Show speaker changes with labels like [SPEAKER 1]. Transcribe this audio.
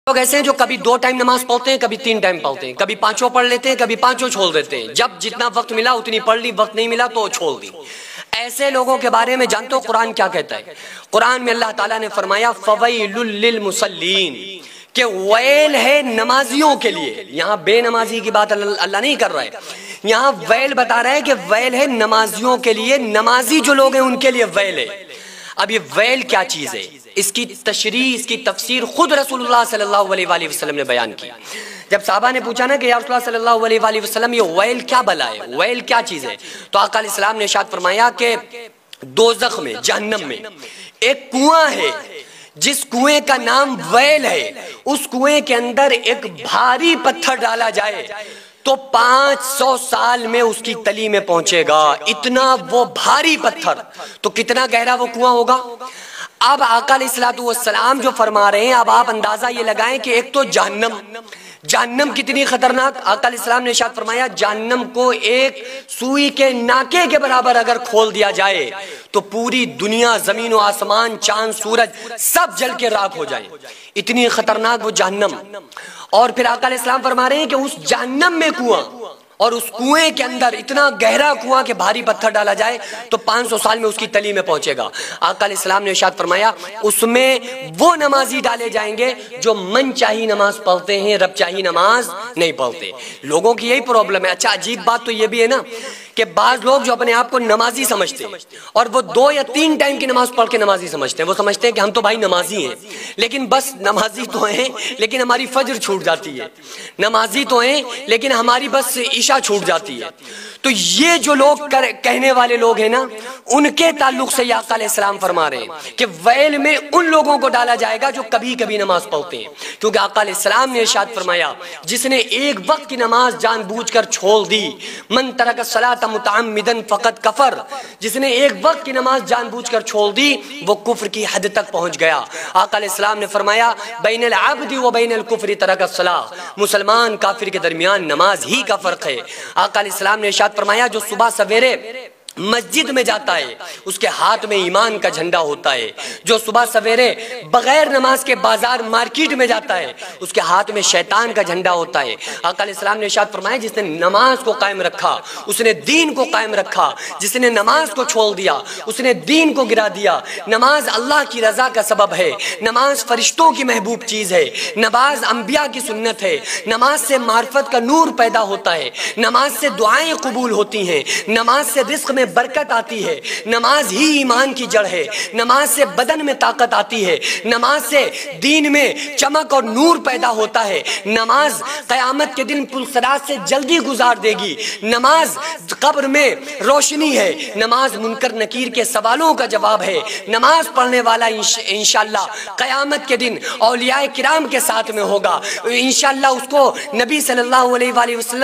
[SPEAKER 1] لوگ ایسے ہیں جو کبھی 2 ٹائم نماز پڑھتے ہیں، کبھی 3 ٹائم پڑھتے ہیں، کبھی 5 پڑھ لیتے ہیں، کبھی 5 چھوڑ دیتے ہیں، جب جتنا وقت ملا اتنی پڑھ لی، وقت نہیں ملا تو چھوڑ دی۔ ایسے لوگوں کے بارے میں جانتے ہو قرآن کیا کہتا ہے؟ قرآن میں اللہ تعالیٰ نے فرمایا فویل للمصلین، کہ ویل ہے نمازیوں کے لیے۔ یہاں بے نمازی کی بات اللہ نہیں کر رہا ہے، یہاں ویل بتا رہا ہے کہ ویل ہے نمازیوں کے لیے، نمازی جو لوگ ہیں ان کے لیے ویل ہے۔ اب یہ ویل کیا چیز ہے، اس کی تشریح، اس کی تفسیر خود رسول اللہ صلی اللہ علیہ وآلہ وسلم نے بیان کی۔ جب صحابہ نے پوچھا نا کہ یا رسول اللہ صلی اللہ علیہ وآلہ وسلم یہ ویل کیا بلا ہے، ویل کیا چیز ہے، تو آقا علیہ السلام نے ارشاد فرمایا کہ دوزخ میں، جہنم میں ایک کنواں ہے جس کنویں کا نام ویل ہے، اس کنویں کے اندر ایک بھاری پتھر ڈالا جائے تو 500 سال میں اس کی تلی میں پہنچے گا، اتنا وہ بھاری پتھر، تو کتنا گہرا وہ کنواں ہوگا۔ اب آقا علیہ السلام جو فرما رہے ہیں، اب آپ اندازہ یہ لگائیں کہ ایک تو جہنم کتنی خطرناک۔ آقا علیہ السلام نے ارشاد فرمایا جہنم کو ایک سوئی کے ناکے کے برابر اگر کھول دیا جائے تو پوری دنیا، زمین و آسمان، چاند سورج سب جل کے راکھ ہو جائیں، اتنی خطرناک وہ جہنم۔ اور پھر آقا علیہ السلام فرما رہے ہیں کہ اس جہنم میں کنواں، اور اس کنویں کے اندر اتنا گہرا کنواں کہ بھاری پتھر ڈالا جائے تو 500 سال میں اس کی تلی میں پہنچے گا۔ آقا علیہ السلام نے ارشاد فرمایا اس میں وہ نمازی ڈالے جائیں گے جو من چاہی نماز پڑھتے ہیں، رب چاہی نماز نہیں پڑھتے۔ لوگوں کی یہی پرابلم ہے۔ اچھا عجیب بات تو یہ بھی ہے نا کہ بعض لوگ جو اپنے آپ کو نمازی سمجھتے ہیں اور وہ 2 یا 3 ٹائم کی نماز پڑھ کے نمازی سمجھتے ہیں، وہ سمجھتے ہیں کہ ہم تو بھائی نمازی ہیں، لیکن بس نمازی تو ہیں لیکن ہماری فجر چھوٹ جاتی ہے، نمازی تو ہیں لیکن ہماری بس عشاء چھوٹ جاتی ہے۔ تو یہ جو لوگ کہنے والے لوگ ہیں نا، ان کے تعلق سے یہ آقا علیہ السلام فرما رہے ہیں کہ ویل میں ان لوگوں کو ڈالا جائے گا جو کبھی کبھی نماز پڑھتے ہیں، کیونکہ آقا علیہ السلام نے ارشاد فرمایا جس نے ایک وقت کی نماز جان بوجھ کر چھوڑ دی، من ترک الصلاۃ متعمدا فقد کفر، جس نے ایک وقت کی نماز جان بوجھ کر چھوڑ دی وہ کفر کی حد تک پہنچ گیا۔ آقا علیہ السلام نے فرمایا بین العبد و بین الکفر ترک الصلاۃ، مسلمان کافر کے درمیان نماز ہی کا فرق ہے۔ آقا علیہ السلام نے ارشاد فرمایا جو صبح سویرے مسجد میں جاتا ہے اس کے ہاتھ میں ایمان کا جھنڈا ہوتا ہے، جو صبح سویرے بغیر نماز کے بازار مارکیٹ میں جاتا ہے اس کے ہاتھ میں شیطان کا جھنڈا ہوتا ہے۔ آقا علیہ السلام نے ارشاد فرمایا جس نے نماز کو قائم رکھا اس نے دین کو قائم رکھا، جس نے نماز کو چھوڑ دیا اس نے دین کو گرا دیا۔ نماز اللہ کی رضا کا سبب ہے، نماز فرشتوں کی محبوب چیز ہے، نماز انبیاء کی سنت ہے، نماز سے معرفت کا نور پیدا ہوتا ہے، نماز سے دعائیں قبول ہوتی ہیں، نماز سے رزق میں برکت آتی ہے، نماز ہی ایمان کی جڑ ہے، نماز سے بدن میں طاقت آتی ہے، نماز سے دین میں چمک اور نور پیدا ہوتا ہے، نماز قیامت کے دن پلسرات سے جلدی گزار دے گی، نماز قبر میں روشنی ہے، نماز منکر نکیر کے سوالوں کا جواب ہے، نماز پڑھنے والا انشاءاللہ قیامت کے دن اولیاء کرام کے ساتھ میں ہوگا، انشاءاللہ اس کو نبی صلی اللہ علیہ وآلہ وسلم